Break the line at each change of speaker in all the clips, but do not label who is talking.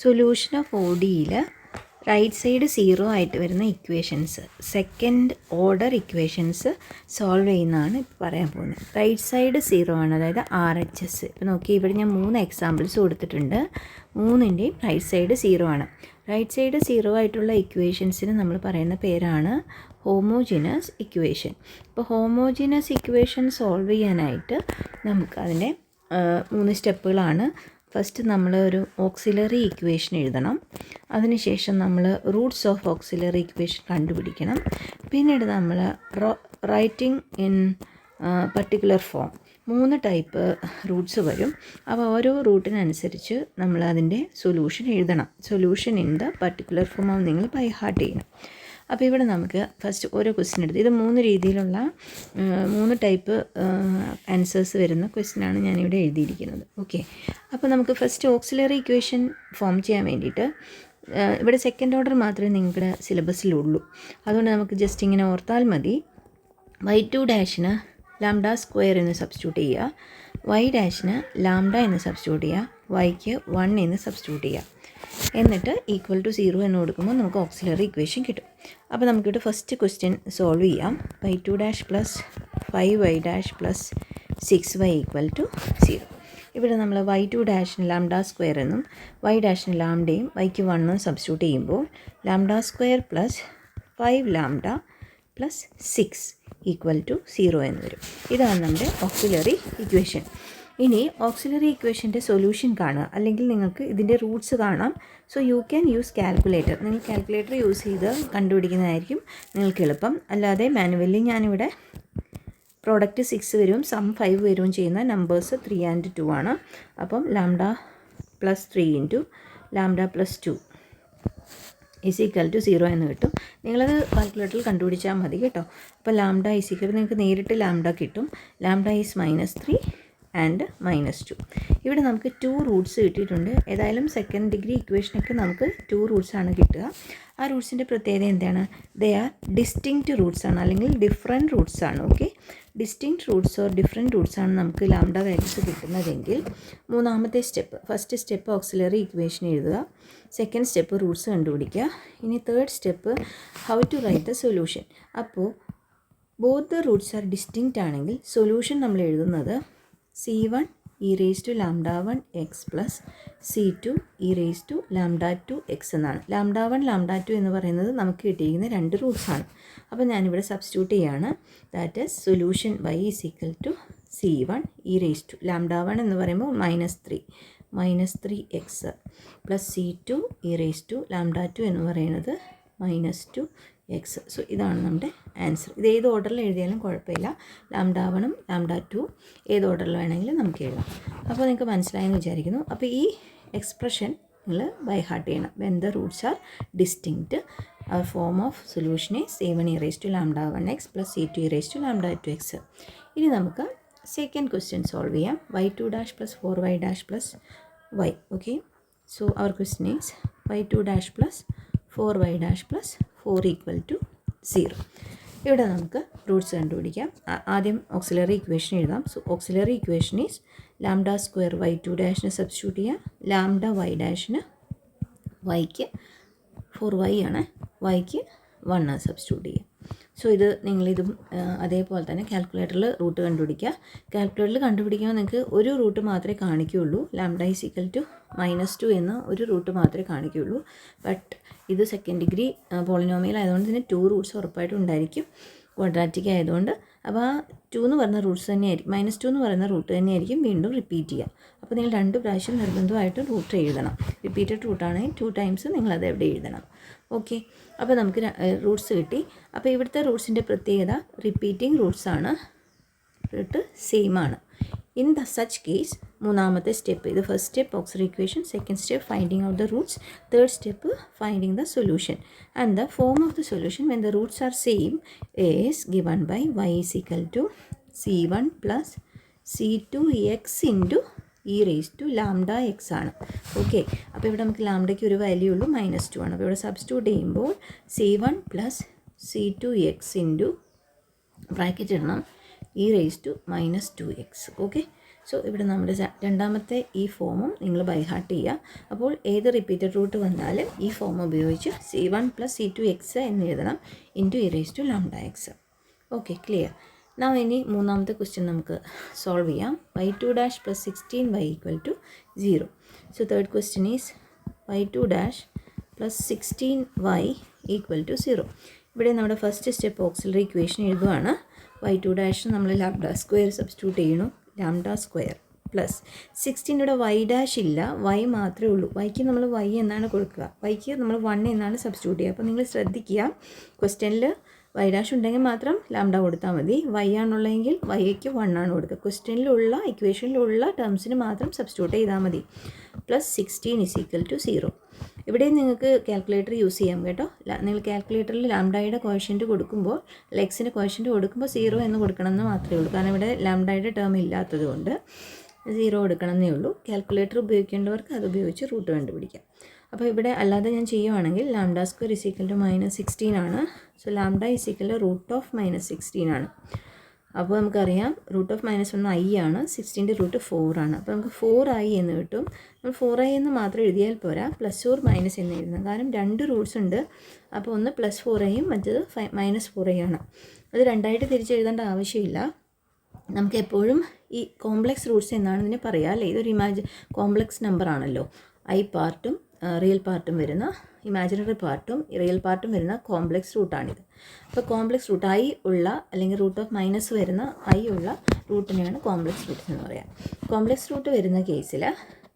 Solution of O ഡിയിൽ right side 0 ആയിട്ട് വരുന്ന equations, second order equations solve ചെയ്യുന്നതാണ് ഇപ്പോൾ പറയാൻ പോകുന്നത്. റൈറ്റ് സൈഡ് 0 ആണ്, അതായത് RHS. ഇപ്പോൾ നോക്കി, ഇവിടെ ഞാൻ 3 എക്സാമ്പിൾസ് കൊടുത്തിട്ടുണ്ട്. മൂന്നിൻ്റെയും റൈറ്റ് സൈഡ് 0 ആണ്. റൈറ്റ് സൈഡ് 0 ആയിട്ടുള്ള ഇക്വേഷൻസിന് നമ്മൾ പറയുന്ന പേരാണ് ഹോമോജിനസ് ഇക്വേഷൻ. ഇപ്പോൾ ഹോമോജിനസ് ഇക്വേഷൻ സോൾവ് ചെയ്യാനായിട്ട് നമുക്ക് അതിൻ്റെ 3 സ്റ്റെപ്പുകളാണ്. ഫസ്റ്റ് നമ്മൾ ഒരു ഓക്സിലറി ഇക്വേഷൻ എഴുതണം. അതിനുശേഷം നമ്മൾ റൂട്ട്സ് ഓഫ് ഓക്സിലറി ഇക്വേഷൻ കണ്ടുപിടിക്കണം. പിന്നീട് നമ്മൾ writing in particular form, 3 type Roots വരും. അപ്പോൾ ഓരോ റൂട്ടിനനുസരിച്ച് നമ്മൾ അതിൻ്റെ സൊല്യൂഷൻ എഴുതണം. Solution in the particular form ആവും നിങ്ങൾ ബൈ ഹാർട്ട് ചെയ്യണം. അപ്പോൾ ഇവിടെ നമുക്ക് ഫസ്റ്റ് ഓരോ ക്വസ്റ്റ്യൻ എടുത്ത്, ഇത് 3 രീതിയിലുള്ള 3 ടൈപ്പ് ആൻസേഴ്സ് വരുന്ന ക്വസ്റ്റ്യനാണ് ഞാനിവിടെ എഴുതിയിരിക്കുന്നത്. ഓക്കെ, അപ്പോൾ നമുക്ക് ഫസ്റ്റ് ഓക്സിലറി ഇക്വേഷൻ ഫോം ചെയ്യാൻ വേണ്ടിയിട്ട് ഇവിടെ സെക്കൻഡ് ഓർഡർ മാത്രമേ നിങ്ങളുടെ സിലബസിലുള്ളൂ. അതുകൊണ്ട് നമുക്ക് ജസ്റ്റ് ഇങ്ങനെ ഓർത്താൽ മതി. y2 ഡാഷിന് ലാംഡ സ്ക്വയർ എന്ന് സബ്സ്റ്റിറ്റ്യൂട്ട് ചെയ്യുക, y ഡാഷിന് ലാംഡ എന്ന് സബ്സ്റ്റിറ്റ്യൂട്ട് ചെയ്യുക, yക്ക് 1 എന്ന് സബ്സ്റ്റിറ്റ്യൂട്ട് ചെയ്യുക. എന്നിട്ട് ഈക്വൽ ടു 0 എന്ന് കൊടുക്കുമ്പോൾ നമുക്ക് ഓക്സിലറി ഇക്വേഷൻ കിട്ടും. അപ്പോൾ നമുക്കിവിടെ ഫസ്റ്റ് ക്വസ്റ്റ്യൻ സോൾവ് ചെയ്യാം. y2 dash plus 5y dash plus 6y equal to 0. ഇവിടെ നമ്മൾ y2 ഡാഷിന് ലാംഡ സ്ക്വയർ എന്നും y ഡാഷിന് ലാംഡയും yക്ക് 1 എന്നും സബ്സ്റ്റിറ്റ്യൂട്ട് ചെയ്യുമ്പോൾ lambda square plus 5 lambda plus 6 equal to 0 എന്ന് വരും. ഇതാണ് നമ്മുടെ ഓക്സിലറി ഇക്വേഷൻ. ഇനി ഓക്സിലറി ഇക്വേഷൻ്റെ സൊല്യൂഷൻ കാണുക, അല്ലെങ്കിൽ നിങ്ങൾക്ക് ഇതിൻ്റെ റൂട്ട്സ് കാണാം. So you can use calculator. നിങ്ങൾ കാൽക്കുലേറ്റർ യൂസ് ചെയ്ത് കണ്ടുപിടിക്കുന്നതായിരിക്കും നിങ്ങൾക്ക് എളുപ്പം. അല്ലാതെ മാനുവലി ഞാനിവിടെ പ്രോഡക്റ്റ് 6 വരും, സം 5 വരും ചെയ്യുന്ന നമ്പേഴ്സ് 3 and 2 ആണ്. അപ്പം lambda plus 3 into lambda plus 2 is equal to 0 എന്ന് കിട്ടും. നിങ്ങളത് കാൽക്കുലേറ്ററിൽ കണ്ടുപിടിച്ചാൽ മതി കേട്ടോ. അപ്പോൾ ലാംഡ ഈസ് ഈക്വൽ, നിങ്ങൾക്ക് നേരിട്ട് ലാംഡ കിട്ടും. Lambda is -3 and -2. ഇവിടെ നമുക്ക് 2 റൂട്ട്സ് കിട്ടിയിട്ടുണ്ട്. ഏതായാലും സെക്കൻഡ് ഡിഗ്രി ഇക്വേഷനൊക്കെ നമുക്ക് 2 റൂട്ട്സാണ് കിട്ടുക. ആ റൂട്ട്സിൻ്റെ പ്രത്യേകത എന്താണ്? ദേ ആർ ഡിസ്റ്റിങ്ക്റ്റ് റൂട്ട്സ് ആണ്, അല്ലെങ്കിൽ ഡിഫറെൻറ്റ് റൂട്ട്സ് ആണ്. Okay, distinct roots or different roots ആണ് നമുക്ക് ലാംഡ വാല്യൂസ് കിട്ടുന്നതെങ്കിൽ മൂന്നാമത്തെ step, first step auxiliary equation എഴുതുക, സെക്കൻഡ് സ്റ്റെപ്പ് റൂട്ട്സ് കണ്ടുപിടിക്കുക. ഇനി third step how to write the solution. അപ്പോൾ both the roots are distinct ആണെങ്കിൽ സൊല്യൂഷൻ നമ്മൾ എഴുതുന്നത് C1 e raised to lambda 1 x plus C2 e raised to lambda 2 x എന്നാണ്. Lambda 1 lambda 2 എന്ന് പറയുന്നത് നമുക്ക് കിട്ടിയിരിക്കുന്ന 2 റൂട്ട്സാണ്. അപ്പോൾ ഞാനിവിടെ സബ്സ്റ്റിറ്റ്യൂട്ട് ചെയ്യാണ്. That is solution y is equal to C1 e raised to lambda 1 എന്ന് പറയുമ്പോൾ -3 x plus C2 e raised to lambda 2 എന്ന് പറയുന്നത് -2x. സോ ഇതാണ് നമ്മുടെ ആൻസർ. ഇത് ഏത് ഓർഡറിൽ എഴുതിയാലും കുഴപ്പമില്ല. ലാംഡ 1ഉം ലാംഡ 2 ഏത് ഓർഡറിൽ വേണമെങ്കിലും നമുക്ക് എഴുതാം. അപ്പോൾ നിങ്ങൾക്ക് മനസ്സിലായെന്ന് വിചാരിക്കുന്നു. അപ്പോൾ ഈ എക്സ്പ്രഷൻ നിങ്ങൾ ബൈ ഹാർട്ട് ചെയ്യണം. When the roots are distinct, our form of solution is C1 e raised to lambda 1x plus C2 e raised to lambda 2x. ഇനി നമുക്ക് സെക്കൻഡ് ക്വസ്റ്റ്യൻ സോൾവ് ചെയ്യാം. y2 dash plus 4y dash plus y. Okay, so our question is y2 dash plus 4y dash plus 4 equal to 0. ഇവിടെ നമുക്ക് റൂട്ട്സ് കണ്ടുപിടിക്കാം. ആദ്യം auxiliary equation എഴുതാം. So auxiliary equation is lambda square y2 ഡാഷിന് substitute ചെയ്യാം, lambda y ഡാഷിന് yക്ക് 4y ആണ്, yക്ക് 1 സബ്സ്റ്റിറ്റ്യൂട്ട് ചെയ്യാം. സോ ഇത് നിങ്ങളിതും അതേപോലെ തന്നെ കാൽക്കുലേറ്ററിൽ റൂട്ട് കണ്ടുപിടിക്കുക. കാൽക്കുലേറ്ററിൽ കണ്ടുപിടിക്കുമ്പോൾ നിങ്ങൾക്ക് ഒരു റൂട്ട് മാത്രമേ കാണിക്കുകയുള്ളൂ. ലാംഡ ഈസ് ഈക്വൽ ടു -2 എന്ന ഒരു റൂട്ട് മാത്രമേ കാണിക്കുകയുള്ളൂ. ബട്ട് ഇത് സെക്കൻഡ് ഡിഗ്രി പോളിനോമിയൽ ആയതുകൊണ്ട് ഇതിന് 2 റൂട്ട്സ് ഉറപ്പായിട്ടും ഉണ്ടായിരിക്കും, ക്വാഡ്രാറ്റിക് ആയതുകൊണ്ട്. അപ്പോൾ ആ 2 എന്ന് പറയുന്ന റൂട്ട്സ് തന്നെയായിരിക്കും, -2 എന്ന് പറയുന്ന റൂട്ട് തന്നെയായിരിക്കും വീണ്ടും റിപ്പീറ്റ് ചെയ്യുക. അപ്പോൾ നിങ്ങൾ 2 പ്രാവശ്യം നിർബന്ധമായിട്ട് റൂട്ട് എഴുതണം. റിപ്പീറ്റഡ് റൂട്ടാണെങ്കിൽ 2 ടൈംസ് നിങ്ങളത് എവിടെ എഴുതണം. ഓക്കെ, അപ്പോൾ നമുക്ക് റൂട്ട്സ് കിട്ടി. അപ്പോൾ ഇവിടുത്തെ റൂട്ട്സിൻ്റെ പ്രത്യേകത റിപ്പീറ്റിംഗ് റൂട്ട്സ് ആണ്, റൂട്ട് സെയിം ആണ്. ഇൻ ദ സച്ച് കേസ് മൂന്നാമത്തെ സ്റ്റെപ്പ്, ഇത് first step auxiliary equation, second step finding out the roots, third step finding the solution. And the form of the solution when the roots are same is given by y is equal to C1 plus C2 x into e raised to lambda x ആണ്. Okay, അപ്പോൾ ഇവിടെ നമുക്ക് ലാംഡയ്ക്ക് ഒരു value ഉള്ളൂ, -2 ആണ്. അപ്പോൾ ഇവിടെ substitute ചെയ്യുമ്പോൾ C1 plus C2 x into bracket ഇടണം e raised to -2x. Okay, so ഇവിടെ നമ്മുടെ രണ്ടാമത്തെ ഈ ഫോമും നിങ്ങൾ ബൈ ഹാർട്ട് ചെയ്യുക. അപ്പോൾ ഏത് റിപ്പീറ്റഡ് റൂട്ട് വന്നാലും ഈ ഫോം ഉപയോഗിച്ച് C1 + C2x എന്ന് എഴുതണം ഇൻറ്റു e⁻λx. Okay, clear. ഇനി മൂന്നാമത്തെ ക്വസ്റ്റ്യൻ നമുക്ക് സോൾവ് ചെയ്യാം. y2' + 16y = 0. So third question is y2' + 16y = 0. ഇവിടെ നമ്മുടെ ഫസ്റ്റ് സ്റ്റെപ്പ് ഓക്സിലറി ഇക്വേഷൻ എഴുതുവാണ്. y2' നമ്മൾ λ² സബ്സ്റ്റിറ്റ്യൂട്ട് ചെയ്യണു. λ² പ്ലസ് 16 y' ഇല്ല, y മാത്രമേ ഉള്ളൂ. yക്ക് നമ്മൾ y എന്നാണ് കൊടുക്കുക, yക്ക് നമ്മൾ 1 എന്നാണ് സബ്സ്റ്റിറ്റ്യൂട്ട് ചെയ്യുക. അപ്പോൾ നിങ്ങൾ ശ്രദ്ധിക്കുക, ക്വസ്റ്റ്യനിൽ y' ഉണ്ടെങ്കിൽ മാത്രം λ കൊടുത്താൽ മതി. y ആണുള്ളതെങ്കിൽ yക്ക് 1 ആണ് കൊടുക്കുക. ക്വസ്റ്റ്യനിലുള്ള ഇക്വേഷനിലുള്ള ടേംസിന് മാത്രം സബ്സ്റ്റിറ്റ്യൂട്ട് ചെയ്താൽ മതി. പ്ലസ് 16 = 0. ഇവിടെ നിങ്ങൾക്ക് കാൽക്കുലേറ്റർ യൂസ് ചെയ്യാം കേട്ടോ. നിങ്ങൾ കാൽക്കുലേറ്ററിൽ ലാംഡയുടെ കോഷ്യൻ്റ് കൊടുക്കുമ്പോൾ, എക്സിൻ്റെ കോഷ്യൻ്റ് കൊടുക്കുമ്പോൾ 0 എന്ന് കൊടുക്കണമെന്ന് മാത്രമേ ഉള്ളൂ. കാരണം ഇവിടെ ലാംഡയുടെ ടേം ഇല്ലാത്തത് കൊണ്ട് 0 കൊടുക്കണമെന്നേ ഉള്ളൂ. കാൽക്കുലേറ്റർ ഉപയോഗിക്കേണ്ടവർക്ക് അത് ഉപയോഗിച്ച് റൂട്ട് കണ്ടുപിടിക്കാം. അപ്പോൾ ഇവിടെ അല്ലാതെ ഞാൻ ചെയ്യുവാണെങ്കിൽ λ² = -16 ആണ്. സോ λ √- 16 ആണ്. അപ്പോൾ നമുക്കറിയാം √-1 i ആണ്, 16ൻ്റെ റൂട്ട് 4 ആണ്. അപ്പോൾ നമുക്ക് 4i എന്ന് കിട്ടും. നമ്മൾ 4i എന്ന് മാത്രം എഴുതിയാൽ പോരാ, +or- എന്ന് എഴുതണം. കാരണം 2 റൂട്ട്സ് ഉണ്ട്. അപ്പോൾ ഒന്ന് +4iയും മറ്റേത് -4i ആണ്. അത് രണ്ടായിട്ട് തിരിച്ചെഴുതേണ്ട ആവശ്യമില്ല. നമുക്ക് എപ്പോഴും ഈ കോംപ്ലക്സ് റൂട്ട്സ് എന്നാണ് ഇതിനെ പറയുക അല്ലേ. ഇതൊരു കോംപ്ലക്സ് നമ്പർ ആണല്ലോ. i പാർട്ടും റിയൽ പാർട്ടും വരുന്ന, ഇമാജിനറി പാർട്ടും റിയൽ പാർട്ടും വരുന്ന കോംപ്ലക്സ് റൂട്ടാണിത്. അപ്പോൾ കോംപ്ലക്സ് റൂട്ട് i ഉള്ള അല്ലെങ്കിൽ √- വരുന്ന i ഉള്ള റൂട്ടിനെയാണ് കോംപ്ലക്സ് റൂട്ട്സ് എന്ന് പറയാം. കോംപ്ലക്സ് റൂട്ട് വരുന്ന കേസിൽ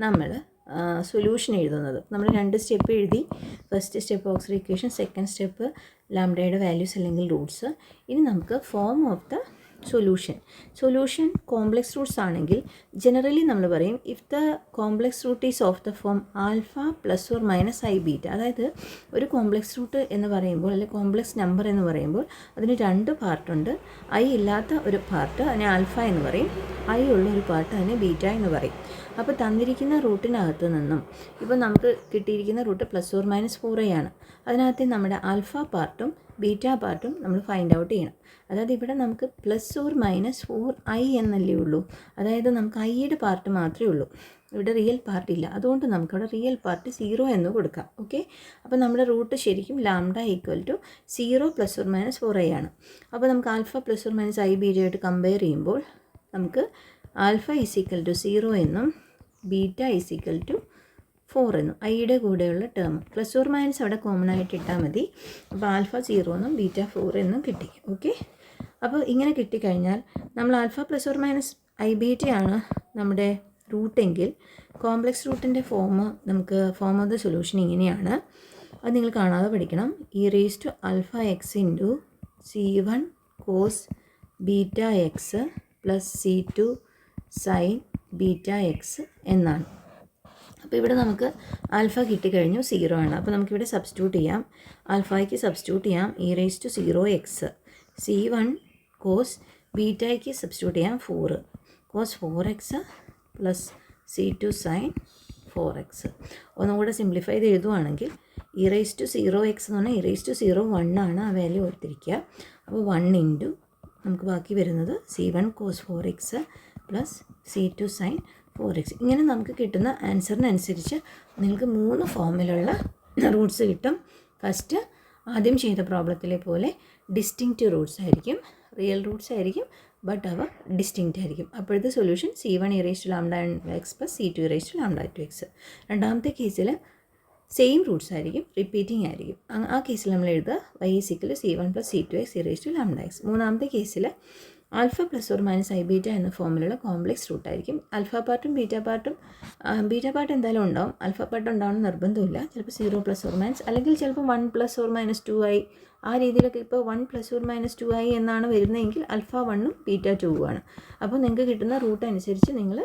നമ്മൾ സൊല്യൂഷൻ എഴുതുന്നത്, നമ്മൾ 2 സ്റ്റെപ്പ് എഴുതി. First step auxiliary equation, second step ലാംഡയുടെ വാല്യൂസ് അല്ലെങ്കിൽ റൂട്ട്സ്. ഇനി നമുക്ക് form of the solution complex roots ആണെങ്കിൽ ജനറലി നമ്മൾ പറയും if the complex root is of the form α ± i⁻. അതായത് ഒരു കോംപ്ലക്സ് റൂട്ട് എന്ന് പറയുമ്പോൾ അല്ലെങ്കിൽ കോംപ്ലക്സ് നമ്പർ എന്ന് പറയുമ്പോൾ അതിന് 2 പാർട്ടുണ്ട്. i ഇല്ലാത്ത ഒരു പാർട്ട് അതിനെ ആൽഫ എന്ന് പറയും, i ഉള്ള ഒരു പാർട്ട് അതിനെ ബീറ്റ എന്ന് പറയും. അപ്പോൾ തന്നിരിക്കുന്ന റൂട്ടിനകത്ത് നിന്നും ഇപ്പോൾ നമുക്ക് കിട്ടിയിരിക്കുന്ന റൂട്ട് +or- 4i ആണ്. അതിനകത്ത് നമ്മുടെ ആൽഫ പാർട്ടും ബീറ്റ പാർട്ടും നമ്മൾ ഫൈൻഡ് ഔട്ട് ചെയ്യണം. അതായത് ഇവിടെ നമുക്ക് +or- 4i എന്നല്ലേ ഉള്ളൂ. അതായത് നമുക്ക് iയുടെ പാർട്ട് മാത്രമേ ഉള്ളൂ, ഇവിടെ റിയൽ പാർട്ട് ഇല്ല. അതുകൊണ്ട് നമുക്കവിടെ റിയൽ പാർട്ട് 0 എന്ന് കൊടുക്കാം. ഓക്കെ, അപ്പോൾ നമ്മുടെ റൂട്ട് ശരിക്കും λ = 0 +or- 4i ആണ്. അപ്പോൾ നമുക്ക് ആൽഫ +or- i ബീറ്റയായിട്ട് കമ്പയർ ചെയ്യുമ്പോൾ നമുക്ക് ആൽഫ = 0 എന്നും ബീറ്റ = 4 എന്നും, ഐയുടെ കൂടെയുള്ള ടേം +or- അവിടെ കോമൺ ആയിട്ട് ഇട്ടാൽ മതി. അപ്പോൾ ആൽഫ 0 എന്നും ബീറ്റ 4 എന്നും കിട്ടി. ഓക്കെ, അപ്പോൾ ഇങ്ങനെ കിട്ടിക്കഴിഞ്ഞാൽ നമ്മൾ ആൽഫ +or- i⁻ ആണ് നമ്മുടെ റൂട്ടെങ്കിൽ കോംപ്ലക്സ് റൂട്ടിൻ്റെ നമുക്ക് ഫോം ഓഫ് ദ സൊല്യൂഷൻ ഇങ്ങനെയാണ്. അത് നിങ്ങൾ കാണാതെ പഠിക്കണം. e⁻αx × C1 cos βx + C2 sin βx എന്നാണ്. അപ്പോൾ ഇവിടെ നമുക്ക് ആൽഫ കിട്ടിക്കഴിഞ്ഞു, 0 ആണ്. അപ്പോൾ നമുക്കിവിടെ സബ്സ്റ്റിറ്റ്യൂട്ട് ചെയ്യാം. ആൽഫയ്ക്ക് സബ്സ്റ്റിറ്റ്യൂട്ട് ചെയ്യാം e⁻0x. C1 cos ബീറ്റയ്ക്ക് സബ്സ്റ്റിറ്റ്യൂട്ട് ചെയ്യാം 4 cos 4x + C2 sin 4x. ഒന്നുകൂടെ സിംപ്ലിഫൈ ചെയ്ത് എഴുതുവാണെങ്കിൽ e⁻0x എന്ന് പറഞ്ഞാൽ e⁻01 ആണ്, ആ വാല്യൂ ഓർത്തിരിക്കുക. അപ്പോൾ 1 ഇൻറ്റു നമുക്ക് ബാക്കി വരുന്നത് C1 cos 4x + C2 sin 4x. ഇങ്ങനെ നമുക്ക് കിട്ടുന്ന ആൻസറിനനുസരിച്ച് നിങ്ങൾക്ക് 3 ഫോമിലുള്ള റൂട്ട്സ് കിട്ടും. ഫസ്റ്റ് ആദ്യം ചെയ്ത പ്രോബ്ലത്തിലെ പോലെ ഡിസ്റ്റിങ്ക്റ്റ് റൂട്ട്സ് ആയിരിക്കും, റിയൽ റൂട്ട്സ് ആയിരിക്കും, ബട്ട് അവ ഡിസ്റ്റിങ്ക്റ്റ് ആയിരിക്കും. അപ്പോഴത്തെ solution C1 e⁻λx + C2 e⁻2x. രണ്ടാമത്തെ കേസിൽ സെയിം റൂട്ട്സ് ആയിരിക്കും, റിപ്പീറ്റിംഗ് ആയിരിക്കും. ആ കേസിൽ നമ്മൾ എഴുതുക y = C1 + C2x e⁻λx. മൂന്നാമത്തെ കേസിൽ ആൽഫ +or- i⁻ എന്ന ഫോമിലുള്ള കോംപ്ലക്സ് റൂട്ടായിരിക്കും. ആൽഫ പാർട്ടും ബീറ്റ പാർട്ടും, ബീറ്റ പാർട്ട് എന്തായാലും ഉണ്ടാവും, ആൽഫ പാർട്ട് ഉണ്ടാവണമെന്ന് നിർബന്ധമില്ല. ചിലപ്പോൾ 0 +or- അല്ലെങ്കിൽ ചിലപ്പോൾ 1 +or- 2i, ആ രീതിയിലൊക്കെ. ഇപ്പോൾ 1 +or- 2i എന്നാണ് വരുന്നതെങ്കിൽ ആൽഫ 1ഉം ബീറ്റ 2ഉം ആണ്. അപ്പോൾ നിങ്ങൾക്ക് കിട്ടുന്ന റൂട്ട് അനുസരിച്ച് നിങ്ങൾ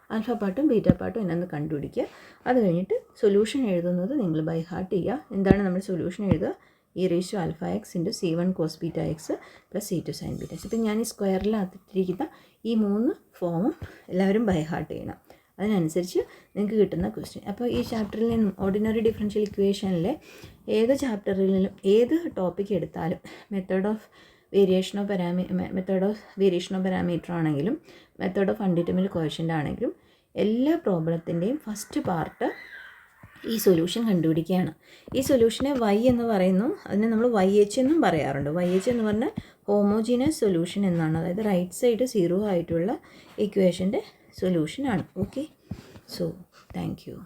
ആൽഫ പാർട്ടും ബീറ്റ പാർട്ടും എന്നൊന്ന് കണ്ടുപിടിക്കുക. അത് കഴിഞ്ഞിട്ട് സൊല്യൂഷൻ എഴുതുന്നത് നിങ്ങൾ ബൈ ഹാർട്ട് ചെയ്യുക. എന്താണ് നമ്മൾ സൊല്യൂഷൻ എഴുതുക? e⁻αx × C1 cos βx + C2 sin βx. ഇപ്പം ഞാൻ ഈ സ്ക്വയറിനകത്തിരിക്കുന്ന ഈ 3 ഫോമും എല്ലാവരും ബൈ ഹാർട്ട് ചെയ്യണം. അതിനനുസരിച്ച് നിങ്ങൾക്ക് കിട്ടുന്ന ക്വസ്റ്റ്യൻ. അപ്പോൾ ഈ ചാപ്റ്ററിൽ നിന്നും ഓർഡിനറി ഡിഫറൻഷ്യൽ ഇക്വേഷനിലെ ഏത് ചാപ്റ്ററിലും ഏത് ടോപ്പിക് എടുത്താലും method of variation of method of variation of parameter ആണെങ്കിലും മെത്തേഡ് ഓഫ് അൺഡിറ്റർമിൻഡ് കോഷ്യൻ്റ് ആണെങ്കിലും എല്ലാ പ്രോബ്ലത്തിൻ്റെയും ഫസ്റ്റ് പാർട്ട് ഈ സൊല്യൂഷൻ കണ്ടുപിടിക്കുകയാണ്. ഈ സൊല്യൂഷനെ y എന്ന് പറയുന്നു, അതിനെ നമ്മൾ YH എന്നും പറയാറുണ്ട്. YH എന്ന് പറഞ്ഞാൽ ഹോമോജീനസ് സൊല്യൂഷൻ എന്നാണ്, അതായത് റൈറ്റ് സൈഡ് 0 ആയിട്ടുള്ള ഇക്വേഷൻ്റെ സൊല്യൂഷനാണ്. Okay, so thank U.